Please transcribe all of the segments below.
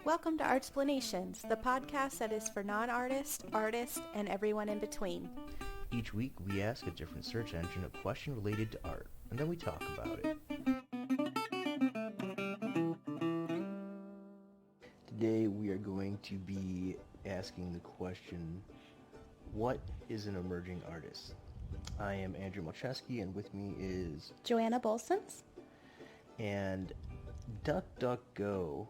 Welcome to Art-splanations, the podcast that is for non-artists, artists, and everyone in between. Each week we ask a different search engine a question related to art, and then we talk about it. Today we are going to be asking the question, what is an emerging artist? I am Andrew Malcheski, and with me is Joanna Bolsons. And DuckDuckGo's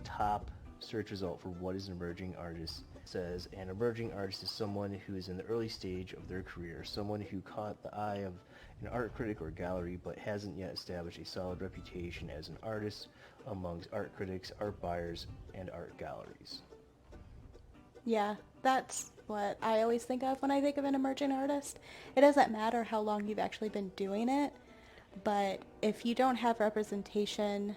top search result for what is an emerging artist says an emerging artist is someone who is in the early stage of their career, someone who caught the eye of an art critic or gallery but hasn't yet established a solid reputation as an artist amongst art critics, art buyers, and art galleries. Yeah, that's what I always think of when I think of an emerging artist. It doesn't matter how long you've actually been doing it, but if you don't have representation,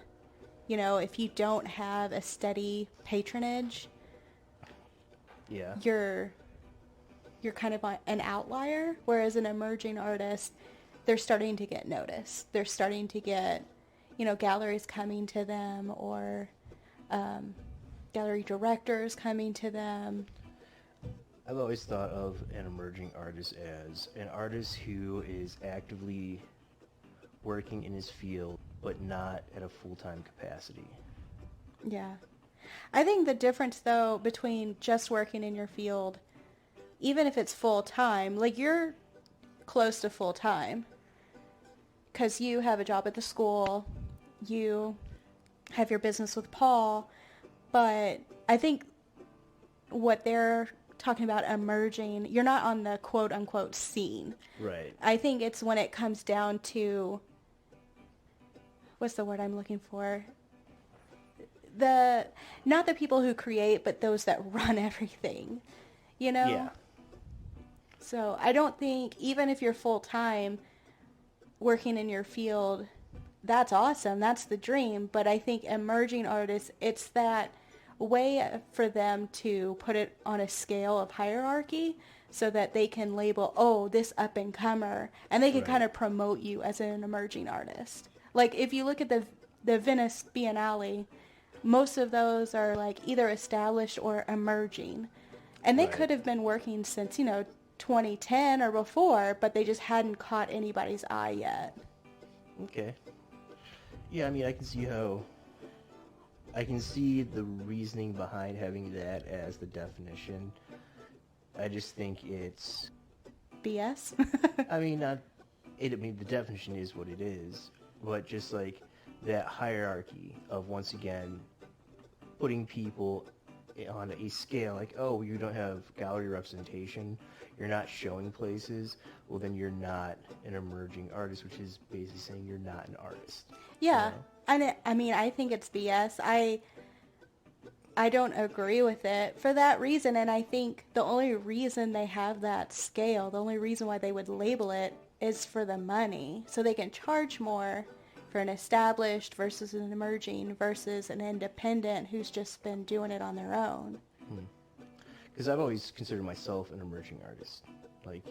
if you don't have a steady patronage, you're kind of an outlier. Whereas an emerging artist, they're starting to get noticed. They're starting to get, galleries coming to them or gallery directors coming to them. I've always thought of an emerging artist as an artist who is actively working in his field but not at a full-time capacity. Yeah. I think the difference, though, between just working in your field, even if it's full-time, like you're close to full-time because you have a job at the school, you have your business with Paul, but I think what they're talking about emerging, you're not on the quote-unquote scene. Right. I think it's when it comes down to, what's the word I'm looking for? Not the people who create, but those that run everything, Yeah. So I don't think, even if you're full-time working in your field, that's awesome. That's the dream. But I think emerging artists, it's that way for them to put it on a scale of hierarchy so that they can label, this up-and-comer, and they can kind of promote you as an emerging artist. Like, if you look at the Venice Biennale, most of those are, like, either established or emerging. And they could have been working since, 2010 or before, but they just hadn't caught anybody's eye yet. Okay. Yeah, I mean, I can see the reasoning behind having that as the definition. I just think it's BS? the definition is what it is, but just like that hierarchy of, once again, putting people on a scale, like, you don't have gallery representation, you're not showing places, well, then you're not an emerging artist, which is basically saying you're not an artist. Yeah. I think it's BS. I don't agree with it for that reason, and I think the only reason they have that scale, the only reason why they would label it is for the money, so they can charge more for an established versus an emerging versus an independent who's just been doing it on their own. Because I've always considered myself an emerging artist, like,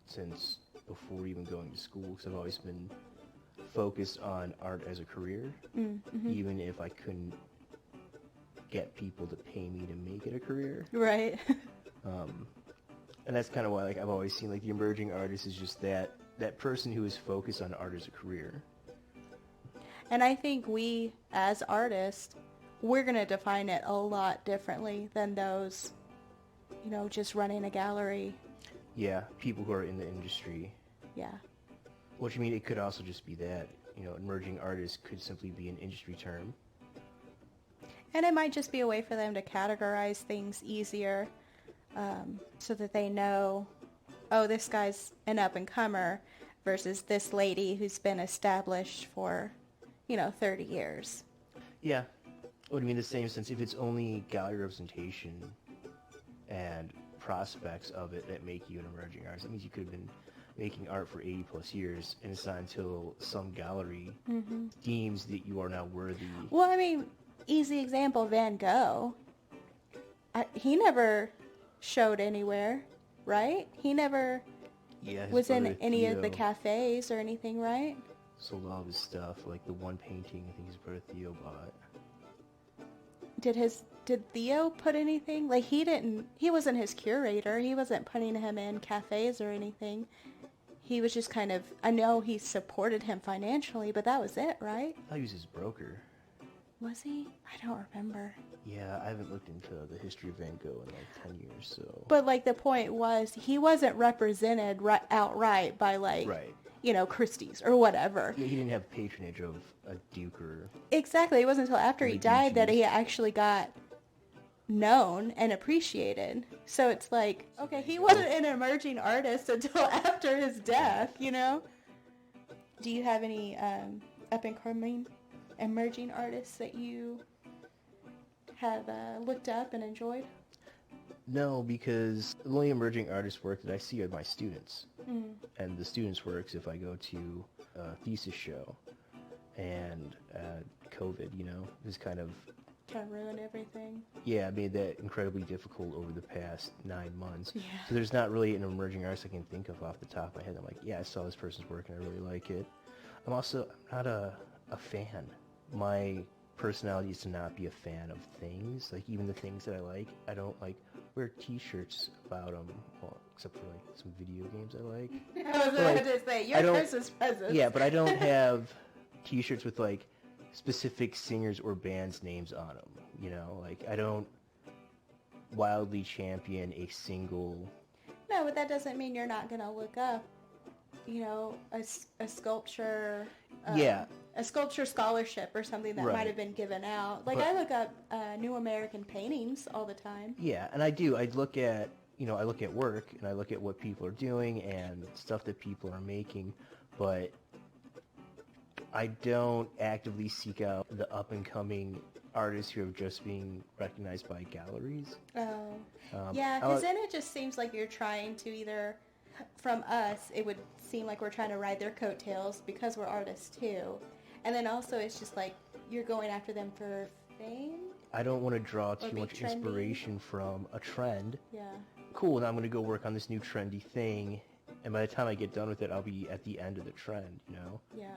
since before even going to school, because I've always been focused on art as a career, even if I couldn't get people to pay me to make it a career. Right. And that's kind of why, like, I've always seen, like, the emerging artist is just that person who is focused on art as a career. And I think we, as artists, we're going to define it a lot differently than those, just running a gallery. Yeah, people who are in the industry. Yeah. Which, it could also just be that, emerging artists could simply be an industry term. And it might just be a way for them to categorize things easier, so that they know, this guy's an up-and-comer versus this lady who's been established for, 30 years. Yeah. The same sense, if it's only gallery representation and prospects of it that make you an emerging artist, that means you could have been making art for 80 plus years, and it's not until some gallery deems that you are now worthy. Well, easy example, Van Gogh. He never showed anywhere, right? He never was in any of the cafes or anything, right? Sold all of his stuff, like the one painting I think his brother Theo bought. did Theo put anything? Like he wasn't his curator. He wasn't putting him in cafes or anything. He was just kind of, I know he supported him financially, but that was it, right? I thought he was his broker. Was he? I don't remember. Yeah, I haven't looked into the history of Van Gogh in like 10 years, so... But, like, the point was, he wasn't represented outright by, like, right. Christie's or whatever. Yeah, he didn't have patronage of a duke or... Exactly. It wasn't until after he died that Gucci's. he actually got known and appreciated. So it's like, okay, he wasn't an emerging artist until after his death, Do you have any up-and-coming emerging artists that you have looked up and enjoyed? No, because the only emerging artist work that I see are my students. And the students' works, if I go to a thesis show, and COVID, is kind of ruin everything. Yeah, made that incredibly difficult over the past 9 months. Yeah. So there's not really an emerging artist I can think of off the top of my head. I'm like, yeah, I saw this person's work and I really like it. I'm not a fan. My personality is to not be a fan of things. Like, even the things that I like, I don't, like, wear t-shirts about them. Well, except for, like, some video games I like. I was about to say, your Christmas presents. Yeah, but I don't have t-shirts with, like, specific singers or bands' names on them. Like, I don't wildly champion a single... No, but that doesn't mean you're not going to look up, a sculpture... yeah. A sculpture scholarship or something that Right. might have been given out. Like, I look up new American paintings all the time. Yeah, and I do. I look at, I look at work, and I look at what people are doing and stuff that people are making, but I don't actively seek out the up-and-coming artists who are just being recognized by galleries. Oh. Yeah, because then it just seems like you're trying to either, from us, it would seem like we're trying to ride their coattails because we're artists too. And then also it's just like you're going after them for fame. I don't want to draw too be much trendy. inspiration from a trend. Yeah. Cool, now I'm going to go work on this new trendy thing, and by the time I get done with it, I'll be at the end of the trend, Yeah.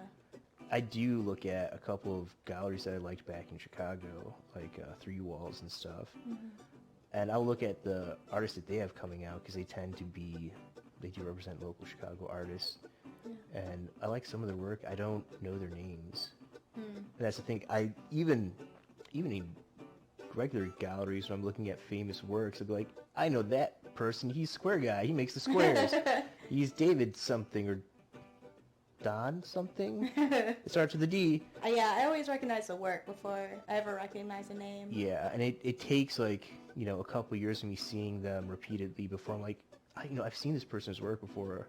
I do look at a couple of galleries that I liked back in Chicago, like Three Walls and stuff. Mm-hmm. And I'll look at the artists that they have coming out because they do represent local Chicago artists. Yeah. And I like some of their work. I don't know their names. And that's the thing. I even in regular galleries, when I'm looking at famous works, I'll be like, I know that person. He's Square Guy. He makes the squares. He's David something or Don something. It starts with a D. Yeah, I always recognize the work before I ever recognize a name. Yeah, and it takes like, a couple of years of me seeing them repeatedly before I'm like, I've seen this person's work before.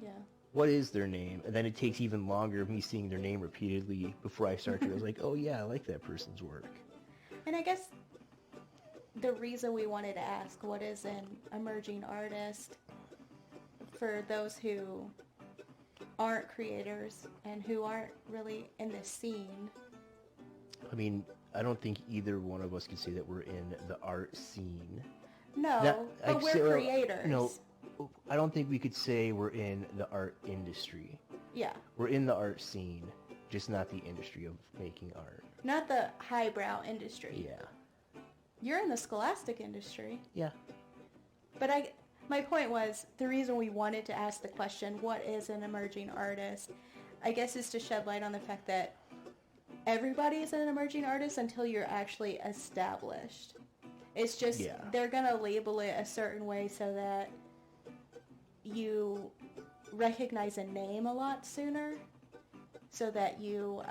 Yeah. What is their name? And then it takes even longer of me seeing their name repeatedly before I start to realize, like, oh yeah, I like that person's work. And I guess the reason we wanted to ask what is an emerging artist for those who aren't creators and who aren't really in the scene. I mean, I don't think either one of us can say that we're in the art scene. No, but we're creators. I don't think we could say we're in the art industry. Yeah. We're in the art scene, just not the industry of making art. Not the highbrow industry. Yeah. You're in the scholastic industry. Yeah. But my point was, the reason we wanted to ask the question, what is an emerging artist, I guess is to shed light on the fact that everybody is an emerging artist until you're actually established. It's just, they're going to label it a certain way so that you recognize a name a lot sooner, so that you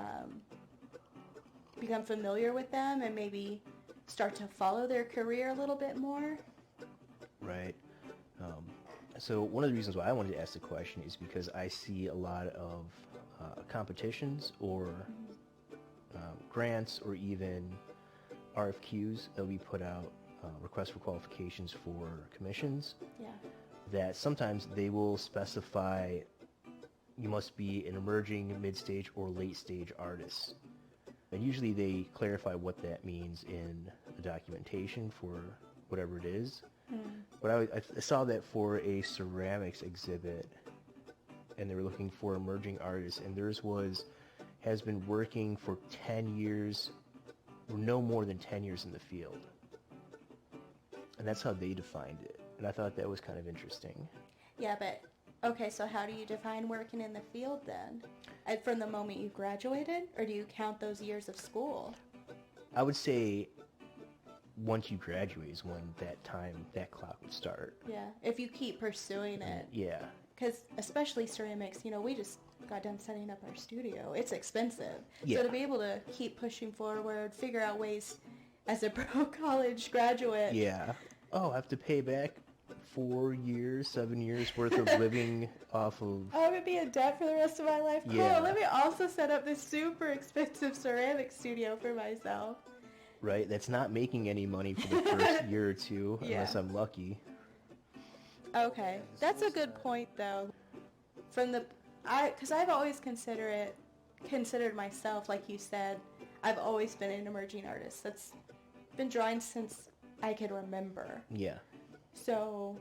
become familiar with them and maybe start to follow their career a little bit more. Right. So one of the reasons why I wanted to ask the question is because I see a lot of competitions or grants or even RFQs that we put out, requests for qualifications for commissions. Yeah. That sometimes they will specify you must be an emerging, mid-stage, or late-stage artist. And usually they clarify what that means in the documentation for whatever it is. But I saw that for a ceramics exhibit, and they were looking for emerging artists, and theirs has been working for 10 years no more than 10 years in the field. And that's how they defined it. And I thought that was kind of interesting. Yeah, but, okay, so how do you define working in the field then? From the moment you graduated, or do you count those years of school? I would say once you graduate is when that clock would start. Yeah, if you keep pursuing it. Yeah. Because especially ceramics, we just got done setting up our studio. It's expensive. Yeah. So to be able to keep pushing forward, figure out ways as a college graduate. Yeah. Oh, I have to pay back 7 years worth of living off of... Oh, I'm going to be in debt for the rest of my life? Cool. Yeah. Let me also set up this super expensive ceramic studio for myself. Right? That's not making any money for the first year or two, unless I'm lucky. Okay. That's a good point, though. Because I've always considered myself, like you said, I've always been an emerging artist. That's been drawing since I could remember. Yeah. So,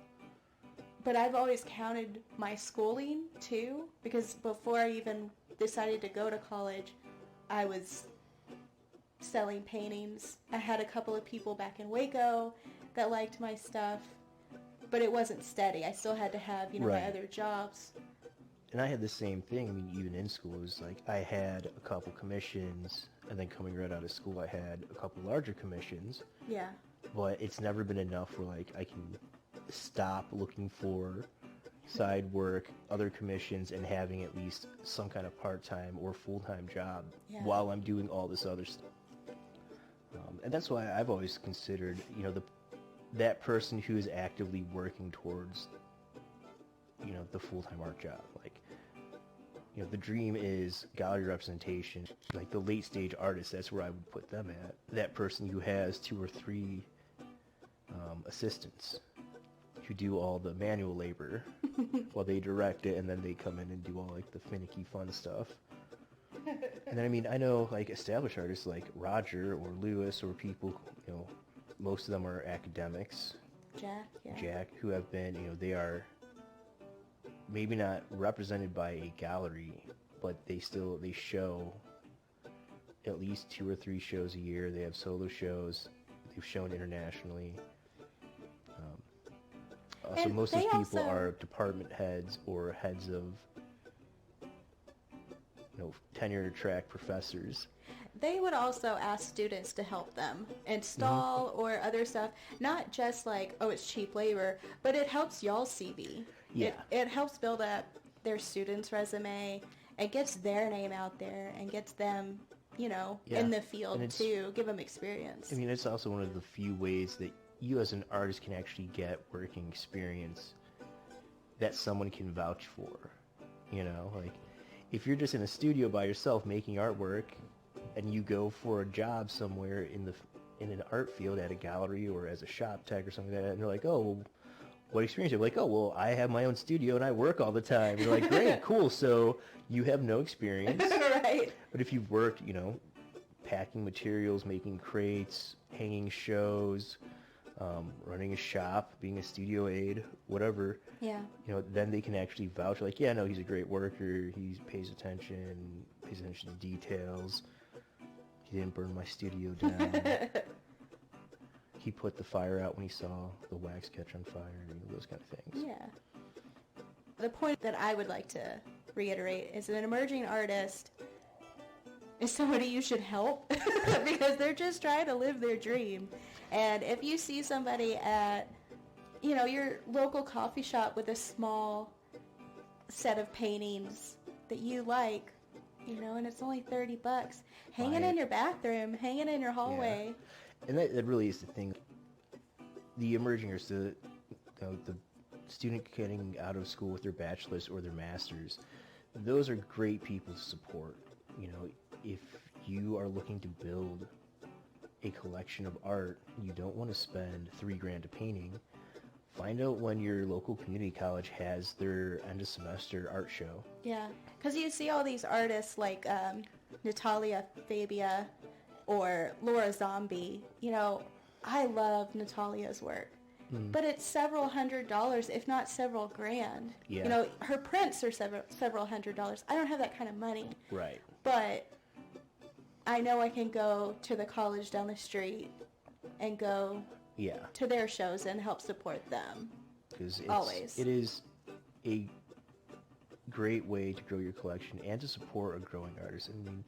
but I've always counted my schooling too, because before I even decided to go to college, I was selling paintings. I had a couple of people back in Waco that liked my stuff, but it wasn't steady. I still had to have, my other jobs. And I had the same thing. I mean, even in school, it was like I had a couple commissions, and then coming right out of school, I had a couple larger commissions. Yeah. But it's never been enough where, like, I can stop looking for side work, other commissions, and having at least some kind of part-time or full-time job while I'm doing all this other stuff. And that's why I've always considered, that person who is actively working towards, the full-time art job. Like, the dream is gallery representation. Like the late-stage artist, that's where I would put them at. That person who has 2 or 3 assistants who do all the manual labor while they direct it, and then they come in and do all, like, the finicky fun stuff. And then, I mean, I know, like, established artists like Roger or Lewis or people, most of them are academics. Jack, who have been, they are maybe not represented by a gallery, but they show at least 2 or 3 shows a year. They have solo shows. They've shown internationally. Also, most of these people are department heads or heads of, tenure track professors. They would also ask students to help them install or other stuff. Not just like, oh, it's cheap labor, but it helps y'all's CV. Yeah. It helps build up their student's resume. It gets their name out there and gets them, in the field to give them experience. I mean, it's also one of the few ways that you as an artist can actually get working experience that someone can vouch for. Like, if you're just in a studio by yourself making artwork and you go for a job somewhere in an art field at a gallery or as a shop tech or something like that, and they're like, oh, well, what experience? You're like, oh, well, I have my own studio and I work all the time. You're like, great, cool. So you have no experience. Right. But if you've worked, packing materials, making crates, hanging shows, running a shop, being a studio aide, whatever, then they can actually vouch, like, yeah, no, he's a great worker. He pays attention to details. He didn't burn my studio down. He put the fire out when he saw the wax catch on fire, those kind of things. Yeah. The point that I would like to reiterate is that an emerging artist is somebody you should help because they're just trying to live their dream. And if you see somebody at, your local coffee shop with a small set of paintings that you like, and it's only $30, hang it in your bathroom, hang it in your hallway. Yeah. And that really is the thing. The emerging artists, the student getting out of school with their bachelor's or their master's, those are great people to support. If you are looking to build a collection of art, you don't want to spend $3,000 a painting. Find out when your local community college has their end of semester art show. Yeah, because you see all these artists like Natalia Fabia or Laura Zombie. I love Natalia's work, but it's several $100s, if not several grand. Yeah. Her prints are several $100s. I don't have that kind of money. Right. But I know I can go to the college down the street and go Yeah, to their shows and help support them. because Always. it is a great way to grow your collection and to support a growing artist. I mean,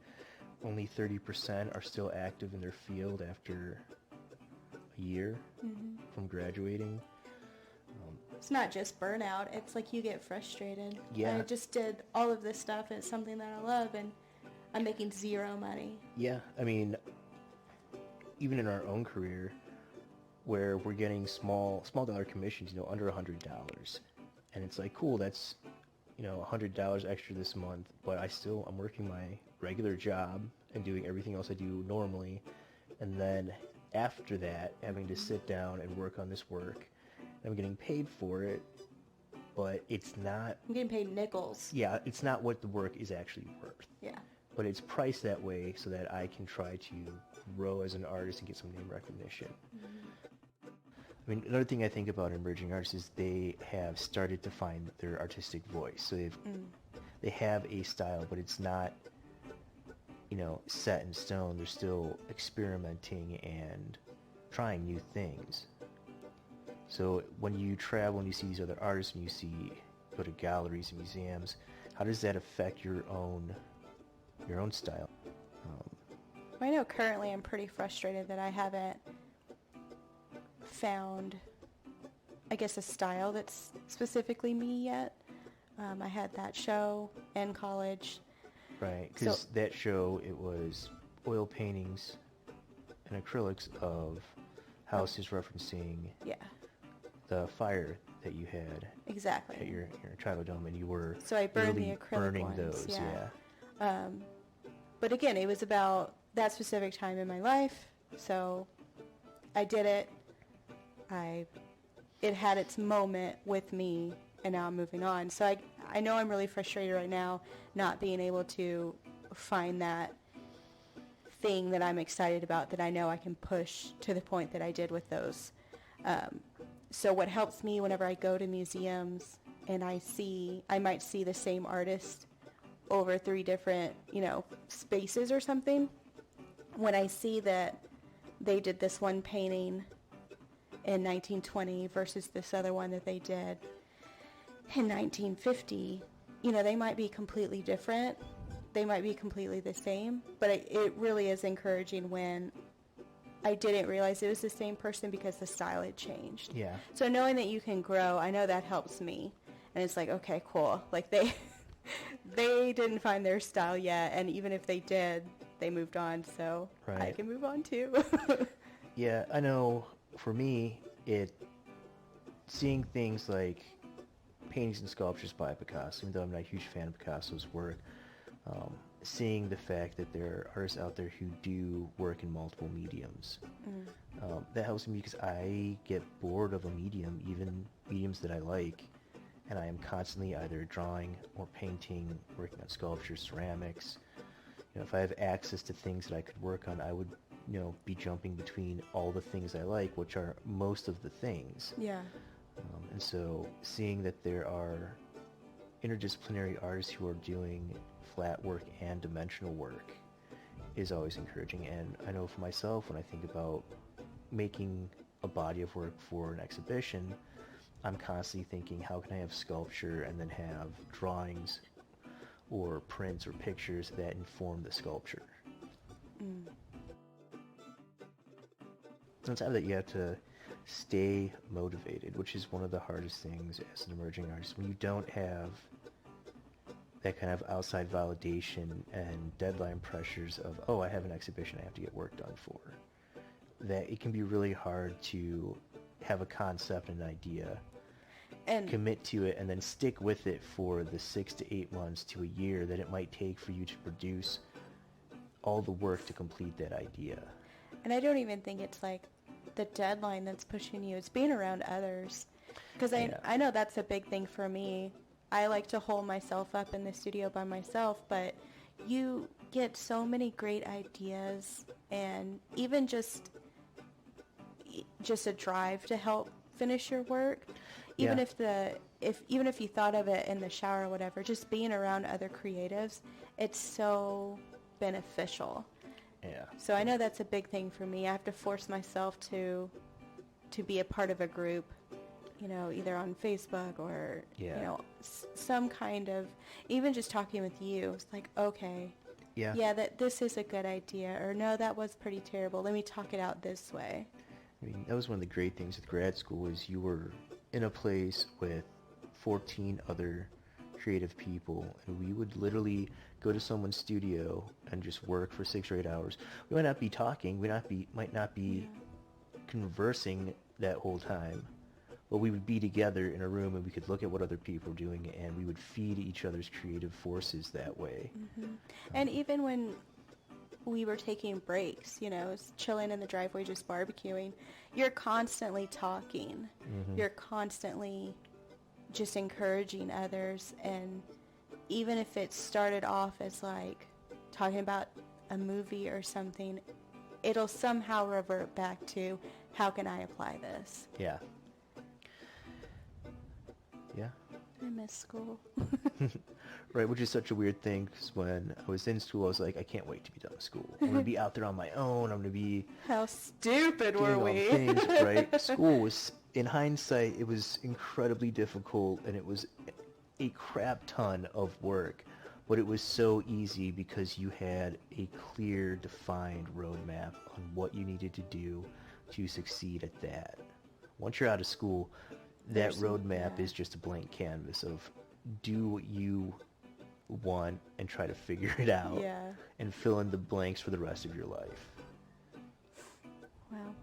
only 30% are still active in their field after a year from graduating. It's not just burnout. It's like you get frustrated. Yeah. I just did all of this stuff. And it's something that I love, and I'm making zero money. Yeah, I mean, even in our own career, where we're getting small dollar commissions, under $100, and it's like, cool, that's $100 extra this month, but I'm working my regular job and doing everything else I do normally, and then after that, having to sit down and work on this work. I'm getting paid for it, but it's not... I'm getting paid nickels. Yeah, it's not what the work is actually worth. Yeah. But it's priced that way so that I can try to grow as an artist and get some name recognition. I mean, another thing I think about emerging artists is they have started to find their artistic voice. So they have a style, but it's not, set in stone. They're still experimenting and trying new things. So when you travel and you see these other artists and go to galleries and museums, how does that affect your own style? I know currently I'm pretty frustrated that I haven't found, I guess, a style that's specifically me yet. I had that show in college. Right, because that show, it was oil paintings and acrylics of houses referencing the fire that you had exactly at your tribal dome, and you were so I burned really the acrylic burning ones, those. yeah. But again, it was about that specific time in my life, so I did it. It had its moment with me, and now I'm moving on. So I know I'm really frustrated right now not being able to find that thing that I'm excited about that I know I can push to the point that I did with those. So what helps me whenever I go to museums and I might see the same artist over 3 different, spaces or something. When I see that they did this one painting in 1920 versus this other one that they did in 1950, they might be completely different. They might be completely the same, but it really is encouraging when I didn't realize it was the same person because the style had changed. Yeah. So knowing that you can grow, I know that helps me. And it's like, okay, cool. Like they didn't find their style yet, and even if they did, they moved on, so Right. I can move on too. Yeah, I know for me, seeing things like paintings and sculptures by Picasso, even though I'm not a huge fan of Picasso's work, seeing the fact that there are artists out there who do work in multiple mediums, that helps me because I get bored of a medium, even mediums that I like, and I am constantly either drawing or painting, working on sculptures, ceramics. If I have access to things that I could work on, I would, be jumping between all the things I like, which are most of the things. Yeah. And so seeing that there are interdisciplinary artists who are doing flat work and dimensional work is always encouraging. And I know for myself, when I think about making a body of work for an exhibition, I'm constantly thinking, how can I have sculpture and then have drawings or prints or pictures that inform the sculpture? On top of that, you have to stay motivated, which is one of the hardest things as an emerging artist. When you don't have that kind of outside validation and deadline pressures of, oh, I have an exhibition I have to get work done for, that it can be really hard to have a concept and an idea and commit to it and then stick with it for the 6 to 8 months to a year that it might take for you to produce all the work to complete that idea. And I don't even think it's like the deadline that's pushing you. It's being around others. Because I know that's a big thing for me. I like to hold myself up in the studio by myself, but you get so many great ideas, and even just a drive to help finish your work. Even if you thought of it in the shower or whatever, just being around other creatives, it's so beneficial. Yeah. So I know that's a big thing for me. I have to force myself to be a part of a group, either on Facebook or, Yeah. some kind of, even just talking with you. It's like, okay, Yeah. yeah, that this is a good idea, or no, that was pretty terrible. Let me talk it out this way. I mean, that was one of the great things with grad school is you were in a place with 14 other creative people, and we would literally go to someone's studio and just work for 6 or 8 hours. We might not be talking, might not be conversing that whole time, but we would be together in a room and we could look at what other people were doing, and we would feed each other's creative forces that way. Mm-hmm. And even when we were taking breaks, chilling in the driveway, just barbecuing, you're constantly talking. Mm-hmm. You're constantly just encouraging others. And even if it started off as like talking about a movie or something, it'll somehow revert back to, how can I apply this? Yeah. Yeah. I miss school. Right, which is such a weird thing, because when I was in school, I was like, I can't wait to be done with school. I'm going to be out there on my own. I'm going to be How stupid were doing all we? things, right? School was, in hindsight, it was incredibly difficult, and it was a crap ton of work. But it was so easy because you had a clear, defined roadmap on what you needed to do to succeed at that. Once you're out of school, that roadmap is just a blank canvas of do what you want and try to figure it out and fill in the blanks for the rest of your life. Wow.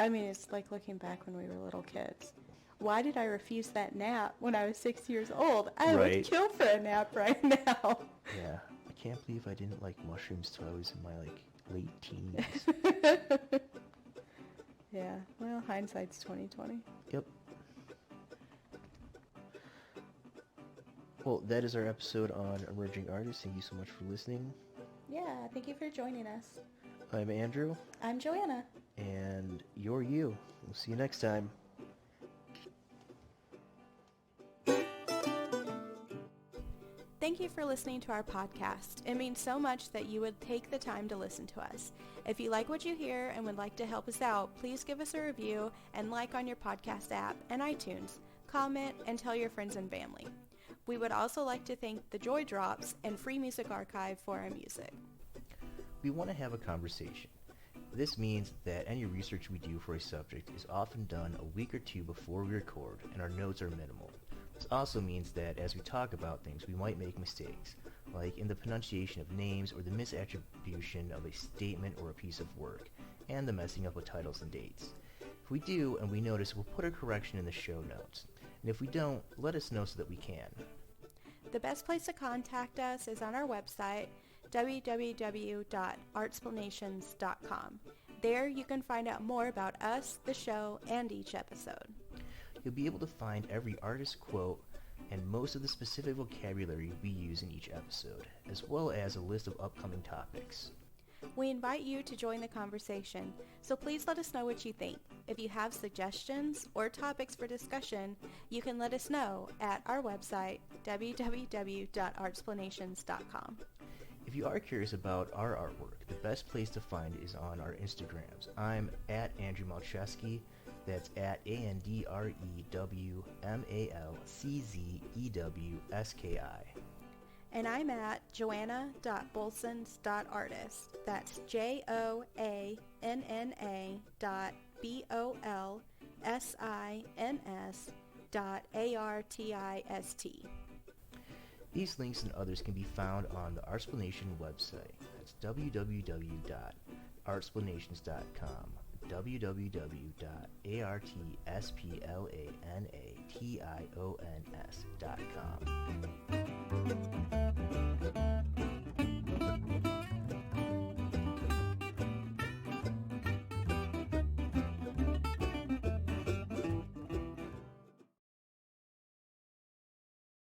I mean, it's like looking back when we were little kids. Why did I refuse that nap when I was 6 years old? I would kill for a nap right now. Yeah. I can't believe I didn't like mushrooms till I was in my late teens. Yeah. Well, hindsight's 20/20. Yep. Well, that is our episode on emerging artists. Thank you so much for listening. Yeah, thank you for joining us. I'm Andrew. I'm Joanna. And you're you. We'll see you next time. Thank you for listening to our podcast. It means so much that you would take the time to listen to us. If you like what you hear and would like to help us out, please give us a review and like on your podcast app and iTunes. Comment and tell your friends and family. We would also like to thank the Joy Drops and Free Music Archive for our music. We want to have a conversation. This means that any research we do for a subject is often done a week or two before we record, and our notes are minimal. This also means that as we talk about things, we might make mistakes, like in the pronunciation of names or the misattribution of a statement or a piece of work, and the messing up of titles and dates. If we do and we notice, we'll put a correction in the show notes. And if we don't, let us know so that we can. The best place to contact us is on our website, www.art-splanations.com. There you can find out more about us, the show, and each episode. You'll be able to find every artist quote and most of the specific vocabulary we use in each episode, as well as a list of upcoming topics. We invite you to join the conversation, so please let us know what you think. If you have suggestions or topics for discussion, you can let us know at our website, www.art-splanations.com. If you are curious about our artwork, the best place to find it is on our Instagrams. I'm at Andrew Malczewski. That's at AndrewMalczewski. And I'm at joanna.bolsons.artist. That's JOANNA.BOLSINS.ARTIST. These links and others can be found on the Art-splanation website. That's www.art-splanations.com. www.artsplanation.com.